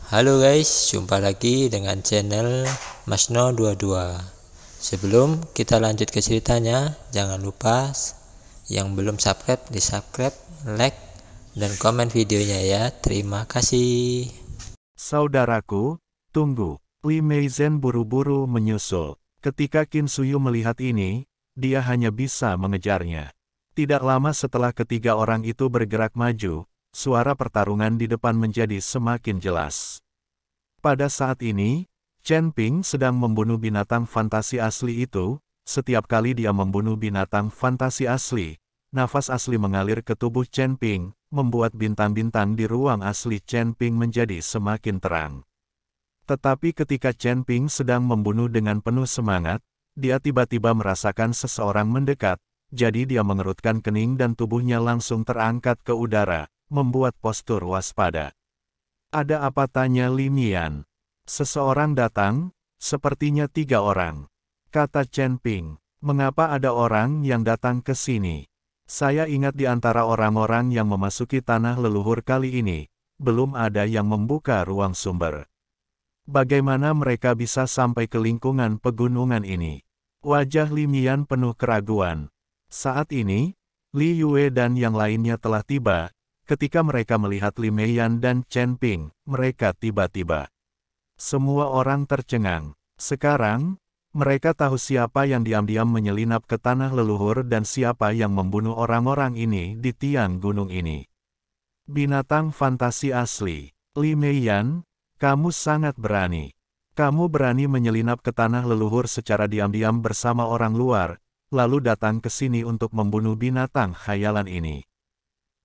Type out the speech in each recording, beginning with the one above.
Halo guys, jumpa lagi dengan channel Masno22. Sebelum kita lanjut ke ceritanya, jangan lupa yang belum subscribe di subscribe, like, dan komen videonya ya. Terima kasih. Saudaraku, tunggu. Li Meizhen buru-buru menyusul. Ketika Qin Suyu melihat ini, dia hanya bisa mengejarnya. Tidak lama setelah ketiga orang itu bergerak maju, suara pertarungan di depan menjadi semakin jelas. Pada saat ini, Chen Ping sedang membunuh binatang fantasi asli itu. Setiap kali dia membunuh binatang fantasi asli, nafas asli mengalir ke tubuh Chen Ping, membuat bintang-bintang di ruang asli Chen Ping menjadi semakin terang. Tetapi ketika Chen Ping sedang membunuh dengan penuh semangat, dia tiba-tiba merasakan seseorang mendekat, jadi dia mengerutkan kening dan tubuhnya langsung terangkat ke udara, membuat postur waspada. Ada apa, tanya Li Mian. Seseorang datang, sepertinya 3 orang. Kata Chen Ping, mengapa ada orang yang datang ke sini? Saya ingat di antara orang-orang yang memasuki tanah leluhur kali ini, belum ada yang membuka ruang sumber. Bagaimana mereka bisa sampai ke lingkungan pegunungan ini? Wajah Li Mian penuh keraguan. Saat ini, Li Yue dan yang lainnya telah tiba. Ketika mereka melihat Li Meiyan dan Chen Ping, mereka tiba-tiba. Semua orang tercengang. Sekarang, mereka tahu siapa yang diam-diam menyelinap ke tanah leluhur dan siapa yang membunuh orang-orang ini di tiang gunung ini. Binatang fantasi asli. Li Meiyan, kamu sangat berani. Kamu berani menyelinap ke tanah leluhur secara diam-diam bersama orang luar, lalu datang ke sini untuk membunuh binatang khayalan ini.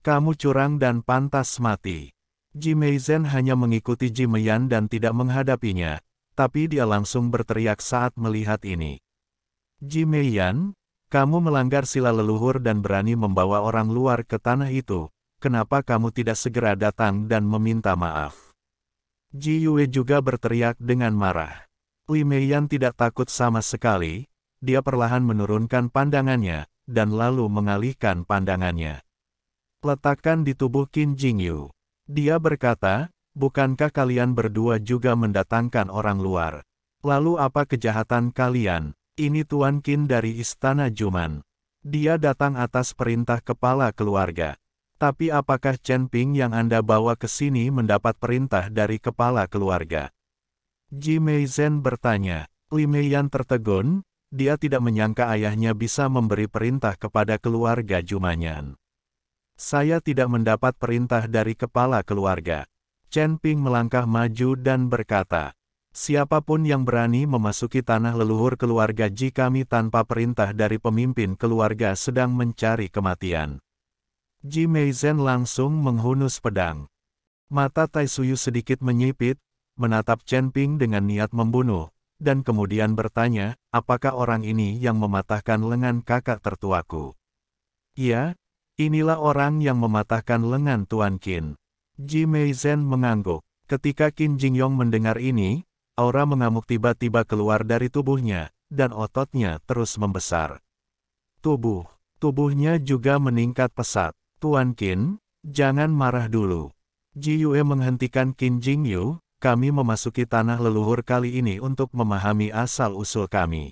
Kamu curang dan pantas mati. Ji Meizhen hanya mengikuti Ji Meiyan dan tidak menghadapinya, tapi dia langsung berteriak saat melihat ini. Ji Meiyan, kamu melanggar sila leluhur dan berani membawa orang luar ke tanah itu, kenapa kamu tidak segera datang dan meminta maaf? Ji Yue juga berteriak dengan marah. Li Meiyan tidak takut sama sekali, dia perlahan menurunkan pandangannya, dan lalu mengalihkan pandangannya. Letakkan di tubuh Qin Jingyu. Dia berkata, bukankah kalian berdua juga mendatangkan orang luar? Lalu apa kejahatan kalian? Ini Tuan Qin dari Istana Juman. Dia datang atas perintah kepala keluarga. Tapi apakah Chen Ping yang Anda bawa ke sini mendapat perintah dari kepala keluarga? Ji Meizhen bertanya. Li Meiyan tertegun, dia tidak menyangka ayahnya bisa memberi perintah kepada keluarga Jumanyan. Saya tidak mendapat perintah dari kepala keluarga. Chen Ping melangkah maju dan berkata, siapapun yang berani memasuki tanah leluhur keluarga Ji kami tanpa perintah dari pemimpin keluarga sedang mencari kematian. Ji Meizhen langsung menghunus pedang. Mata Tai Suyu sedikit menyipit, menatap Chen Ping dengan niat membunuh, dan kemudian bertanya, apakah orang ini yang mematahkan lengan kakak tertuaku? Ya, inilah orang yang mematahkan lengan Tuan Qin. Ji Meizhen mengangguk. Ketika Qin Jingyong mendengar ini, aura mengamuk tiba-tiba keluar dari tubuhnya, dan ototnya terus membesar. Tubuhnya juga meningkat pesat. Tuan Qin, jangan marah dulu. Ji Yue menghentikan Qin Jingyu, kami memasuki tanah leluhur kali ini untuk memahami asal-usul kami.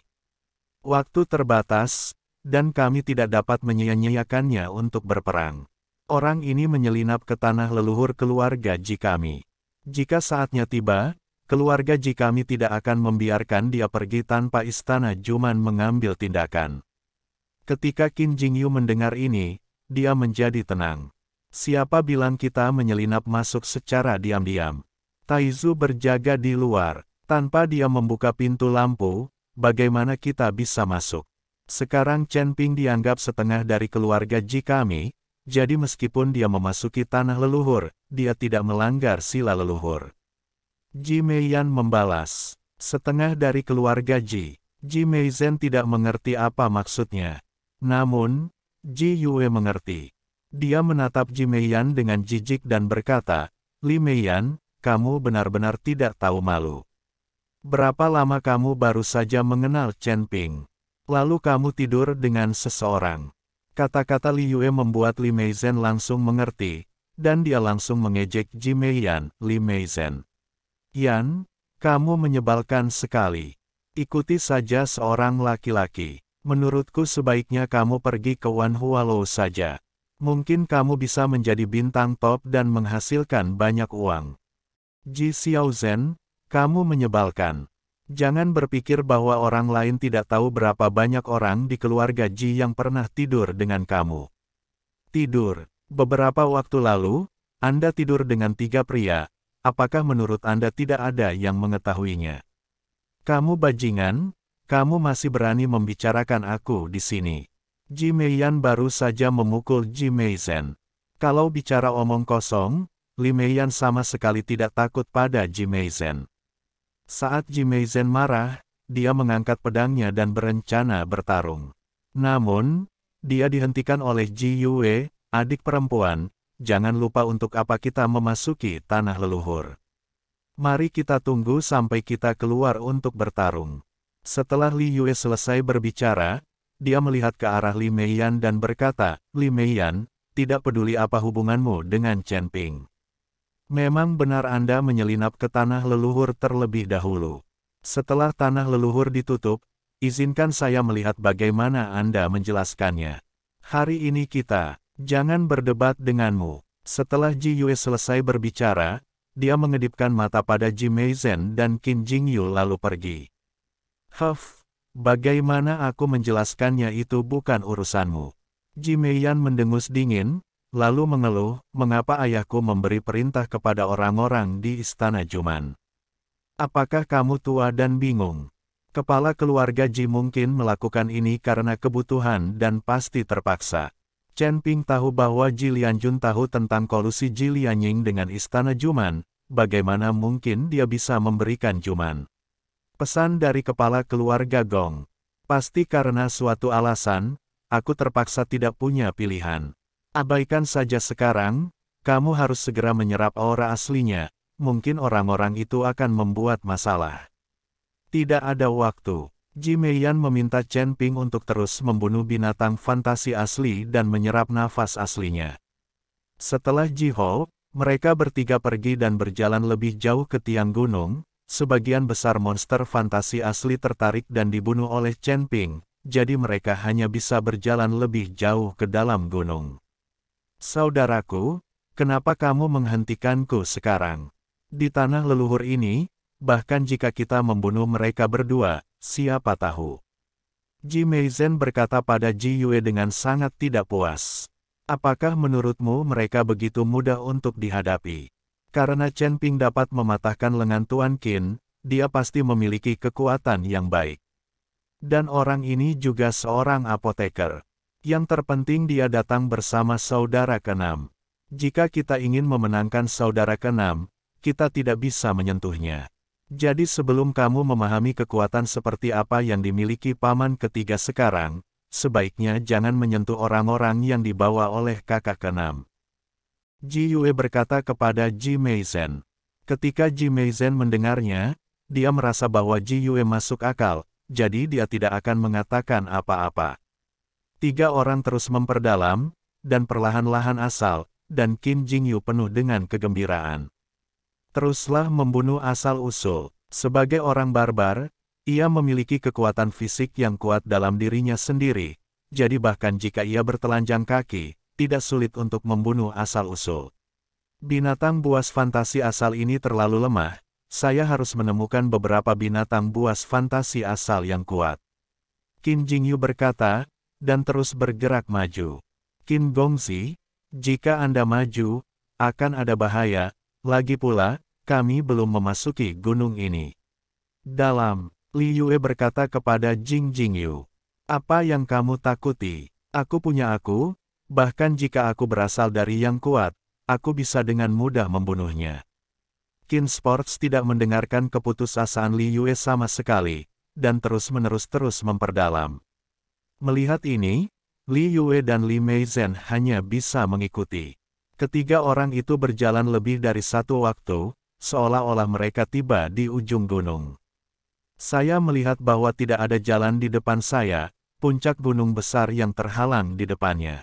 Waktu terbatas, dan kami tidak dapat menyia-nyiakannya untuk berperang. Orang ini menyelinap ke tanah leluhur keluarga Ji kami. Jika saatnya tiba, keluarga Ji kami tidak akan membiarkan dia pergi tanpa Istana Juman mengambil tindakan. Ketika Qin Jingyu mendengar ini, dia menjadi tenang. Siapa bilang kita menyelinap masuk secara diam-diam? Taizu berjaga di luar. Tanpa dia membuka pintu lampu, bagaimana kita bisa masuk? Sekarang Chen Ping dianggap setengah dari keluarga Ji kami, jadi meskipun dia memasuki tanah leluhur, dia tidak melanggar sila leluhur. Ji Meiyan membalas, setengah dari keluarga Ji. Ji Meizhen tidak mengerti apa maksudnya. Namun, Ji Yue mengerti. Dia menatap Ji Meiyan dengan jijik dan berkata, Li Meiyan, kamu benar-benar tidak tahu malu. Berapa lama kamu baru saja mengenal Chen Ping? Lalu kamu tidur dengan seseorang. Kata-kata Li Yue membuat Li Meizhen langsung mengerti, dan dia langsung mengejek Ji Meiyan, Li Meizhen. Yan, kamu menyebalkan sekali. Ikuti saja seorang laki-laki. Menurutku sebaiknya kamu pergi ke Wanhualo saja. Mungkin kamu bisa menjadi bintang top dan menghasilkan banyak uang. Ji Xiaozhen, kamu menyebalkan. Jangan berpikir bahwa orang lain tidak tahu berapa banyak orang di keluarga Ji yang pernah tidur dengan kamu. Tidur. Beberapa waktu lalu, Anda tidur dengan 3 pria. Apakah menurut Anda tidak ada yang mengetahuinya? Kamu bajingan, kamu masih berani membicarakan aku di sini. Ji Meiyan baru saja memukul Ji Meizhen. Kalau bicara omong kosong, Li Meiyan sama sekali tidak takut pada Ji Meizhen. Saat Ji Meizhen marah, dia mengangkat pedangnya dan berencana bertarung. Namun, dia dihentikan oleh Ji Yue, adik perempuan. Jangan lupa untuk apa kita memasuki tanah leluhur. Mari kita tunggu sampai kita keluar untuk bertarung. Setelah Li Yue selesai berbicara, dia melihat ke arah Li Meiyan dan berkata, Li Meiyan, tidak peduli apa hubunganmu dengan Chen Ping. Memang benar Anda menyelinap ke tanah leluhur terlebih dahulu. Setelah tanah leluhur ditutup, izinkan saya melihat bagaimana Anda menjelaskannya. Hari ini kita, jangan berdebat denganmu. Setelah Ji Yue selesai berbicara, dia mengedipkan mata pada Ji Meizhen dan Qin Jingyu lalu pergi. Bagaimana aku menjelaskannya itu bukan urusanmu. Ji Meiyan mendengus dingin, lalu mengeluh, mengapa ayahku memberi perintah kepada orang-orang di istana Juman. Apakah kamu tua dan bingung? Kepala keluarga Ji mungkin melakukan ini karena kebutuhan dan pasti terpaksa. Chen Ping tahu bahwa Ji Lianjun tahu tentang kolusi Ji Lianying dengan istana Juman, bagaimana mungkin dia bisa memberikan Juman. Pesan dari kepala keluarga Gong. Pasti karena suatu alasan, aku terpaksa tidak punya pilihan. Abaikan saja sekarang, kamu harus segera menyerap aura aslinya, mungkin orang-orang itu akan membuat masalah. Tidak ada waktu. Ji Meiyan meminta Chen Ping untuk terus membunuh binatang fantasi asli dan menyerap nafas aslinya. Setelah Ji Ho, mereka bertiga pergi dan berjalan lebih jauh ke tiang gunung. Sebagian besar monster fantasi asli tertarik dan dibunuh oleh Chen Ping, jadi mereka hanya bisa berjalan lebih jauh ke dalam gunung. Saudaraku, kenapa kamu menghentikanku sekarang? Di tanah leluhur ini, bahkan jika kita membunuh mereka berdua, siapa tahu. Ji Meizhen berkata pada Ji Yue dengan sangat tidak puas. Apakah menurutmu mereka begitu mudah untuk dihadapi? Karena Chen Ping dapat mematahkan lengan Tuan Qin, dia pasti memiliki kekuatan yang baik. Dan orang ini juga seorang apoteker. Yang terpenting dia datang bersama saudara keenam. Jika kita ingin memenangkan saudara keenam, kita tidak bisa menyentuhnya. Jadi sebelum kamu memahami kekuatan seperti apa yang dimiliki paman ketiga sekarang, sebaiknya jangan menyentuh orang-orang yang dibawa oleh kakak keenam. Ji Yue berkata kepada Ji Meizhen. Ketika Ji Meizhen mendengarnya, dia merasa bahwa Ji Yue masuk akal, jadi dia tidak akan mengatakan apa-apa. 3 orang terus memperdalam, dan perlahan-lahan asal, dan Qin Jingyu penuh dengan kegembiraan. Teruslah membunuh asal-usul. Sebagai orang barbar, ia memiliki kekuatan fisik yang kuat dalam dirinya sendiri, jadi bahkan jika ia bertelanjang kaki, tidak sulit untuk membunuh asal-usul. Binatang buas fantasi asal ini terlalu lemah, saya harus menemukan beberapa binatang buas fantasi asal yang kuat. Qin Jingyu berkata, dan terus bergerak maju. Qin Gongzi, jika Anda maju, akan ada bahaya, lagi pula, kami belum memasuki gunung ini. Dalam, Li Yue berkata kepada Jing Jingyu, apa yang kamu takuti? Aku punya aku, bahkan jika aku berasal dari yang kuat, aku bisa dengan mudah membunuhnya. Qin Sports tidak mendengarkan keputusasaan Li Yue sama sekali, dan terus-menerus memperdalam. Melihat ini, Li Yue dan Li Meizhen hanya bisa mengikuti. Ketiga orang itu berjalan lebih dari 1 waktu, seolah-olah mereka tiba di ujung gunung. Saya melihat bahwa tidak ada jalan di depan saya, puncak gunung besar yang terhalang di depannya.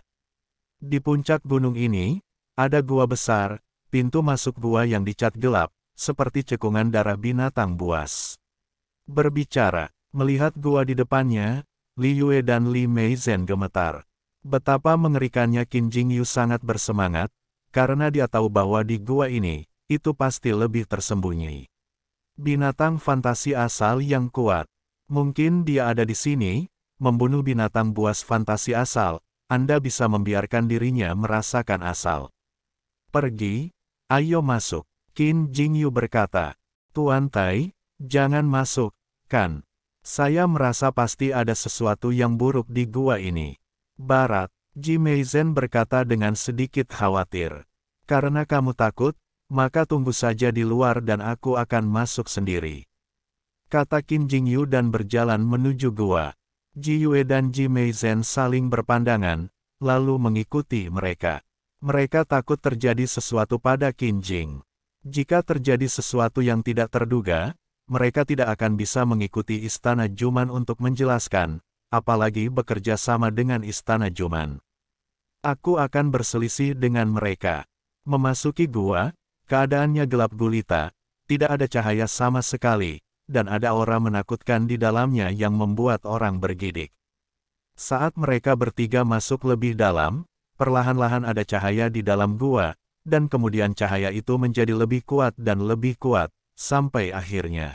Di puncak gunung ini, ada gua besar, pintu masuk gua yang dicat gelap, seperti cekungan darah binatang buas. Berbicara, melihat gua di depannya, Li Yue dan Li Meizhen gemetar. Betapa mengerikannya Qin Jingyu sangat bersemangat, karena dia tahu bahwa di gua ini, itu pasti lebih tersembunyi binatang fantasi asal yang kuat. Mungkin dia ada di sini, membunuh binatang buas fantasi asal, Anda bisa membiarkan dirinya merasakan asal. Pergi, ayo masuk, Qin Jingyu berkata. Tuan Tai, jangan masuk, kan? Saya merasa pasti ada sesuatu yang buruk di gua ini. Barat, Ji Meizhen berkata dengan sedikit khawatir. Karena kamu takut, maka tunggu saja di luar dan aku akan masuk sendiri. Kata Qin Jingyu dan berjalan menuju gua. Ji Yue dan Ji Meizhen saling berpandangan, lalu mengikuti mereka. Mereka takut terjadi sesuatu pada Qin Jing. Jika terjadi sesuatu yang tidak terduga, mereka tidak akan bisa mengikuti Istana Juman untuk menjelaskan, apalagi bekerja sama dengan Istana Juman. Aku akan berselisih dengan mereka. Memasuki gua, keadaannya gelap gulita, tidak ada cahaya sama sekali, dan ada aura menakutkan di dalamnya yang membuat orang bergidik. Saat mereka bertiga masuk lebih dalam, perlahan-lahan ada cahaya di dalam gua, dan kemudian cahaya itu menjadi lebih kuat dan lebih kuat, sampai akhirnya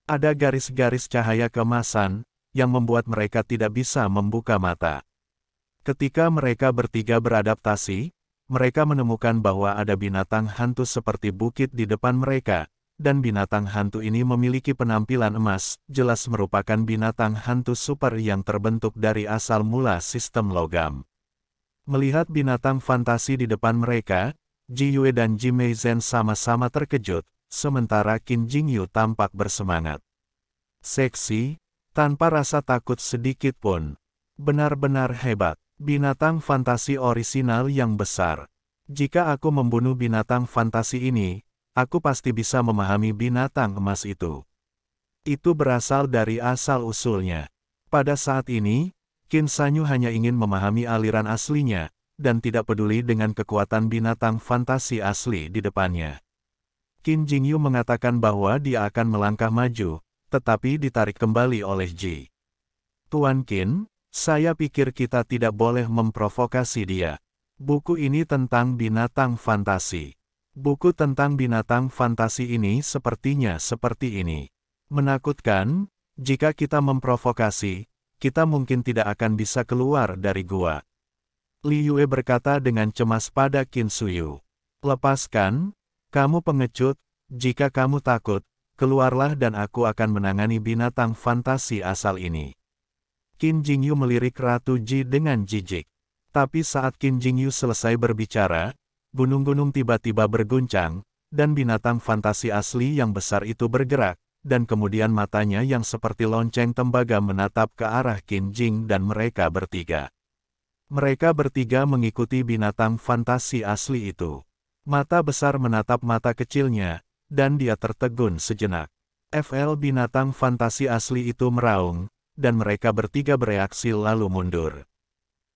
ada garis-garis cahaya keemasan, yang membuat mereka tidak bisa membuka mata. Ketika mereka bertiga beradaptasi, mereka menemukan bahwa ada binatang hantu seperti bukit di depan mereka, dan binatang hantu ini memiliki penampilan emas, jelas merupakan binatang hantu super yang terbentuk dari asal mula sistem logam. Melihat binatang fantasi di depan mereka, Ji Yue dan Ji Meizhen sama-sama terkejut, sementara Qin Jingyu tampak bersemangat. Seksi, tanpa rasa takut sedikit pun. Benar-benar hebat. Binatang fantasi orisinal yang besar. Jika aku membunuh binatang fantasi ini, aku pasti bisa memahami binatang emas itu. Itu berasal dari asal-usulnya. Pada saat ini, Qin Sanyu hanya ingin memahami aliran aslinya, dan tidak peduli dengan kekuatan binatang fantasi asli di depannya. Qin Jingyu mengatakan bahwa dia akan melangkah maju, tetapi ditarik kembali oleh Ji. Tuan Qin, saya pikir kita tidak boleh memprovokasi dia. Buku ini tentang binatang fantasi. Buku tentang binatang fantasi ini sepertinya seperti ini. Menakutkan, jika kita memprovokasi, kita mungkin tidak akan bisa keluar dari gua. Li Yue berkata dengan cemas pada Qin Suyu. Lepaskan, kamu pengecut, jika kamu takut, keluarlah dan aku akan menangani binatang fantasi asal ini. Qin Jingyu melirik Ratu Ji dengan jijik. Tapi saat Qin Jingyu selesai berbicara, gunung-gunung tiba-tiba berguncang, dan binatang fantasi asli yang besar itu bergerak, dan kemudian matanya yang seperti lonceng tembaga menatap ke arah Qin Jing dan mereka bertiga. Mereka bertiga mengikuti binatang fantasi asli itu. Mata besar menatap mata kecilnya, dan dia tertegun sejenak. FL binatang fantasi asli itu meraung, dan mereka bertiga bereaksi lalu mundur.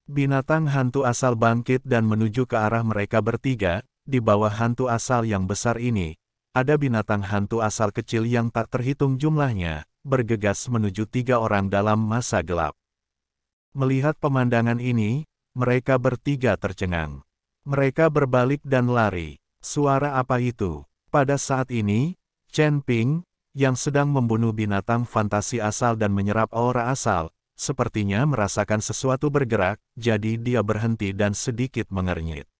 Binatang hantu asal bangkit dan menuju ke arah mereka bertiga. Di bawah hantu asal yang besar ini, ada binatang hantu asal kecil yang tak terhitung jumlahnya, bergegas menuju 3 orang dalam masa gelap. Melihat pemandangan ini, mereka bertiga tercengang. Mereka berbalik dan lari. Suara apa itu? Pada saat ini, Chen Ping, yang sedang membunuh binatang fantasi asal dan menyerap aura asal, sepertinya merasakan sesuatu bergerak, jadi dia berhenti dan sedikit mengernyit.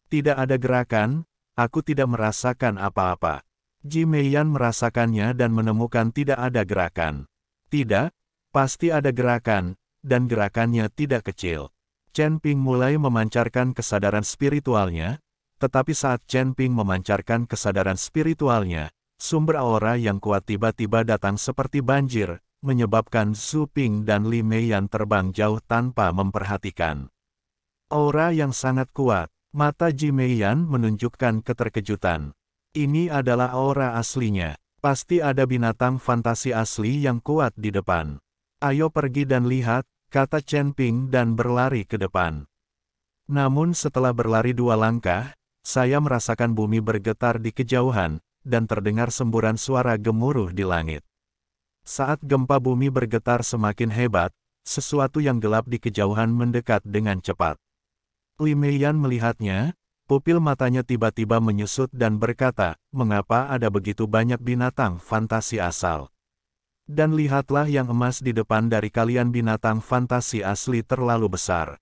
Tidak ada gerakan, aku tidak merasakan apa-apa. Ji Meiyan merasakannya dan menemukan tidak ada gerakan. Tidak, pasti ada gerakan, dan gerakannya tidak kecil. Chen Ping mulai memancarkan kesadaran spiritualnya, tetapi saat Chen Ping memancarkan kesadaran spiritualnya, sumber aura yang kuat tiba-tiba datang seperti banjir, menyebabkan Zhu Ping dan Li Meiyan terbang jauh tanpa memperhatikan. Aura yang sangat kuat, mata Ji Meiyan menunjukkan keterkejutan. Ini adalah aura aslinya, pasti ada binatang fantasi asli yang kuat di depan. Ayo pergi dan lihat, kata Chen Ping dan berlari ke depan. Namun setelah berlari 2 langkah, saya merasakan bumi bergetar di kejauhan, dan terdengar semburan suara gemuruh di langit. Saat gempa bumi bergetar semakin hebat, sesuatu yang gelap di kejauhan mendekat dengan cepat. Li Meiyan melihatnya, pupil matanya tiba-tiba menyusut dan berkata, "Mengapa ada begitu banyak binatang fantasi asal? Dan lihatlah yang emas di depan dari kalian, binatang fantasi asli terlalu besar."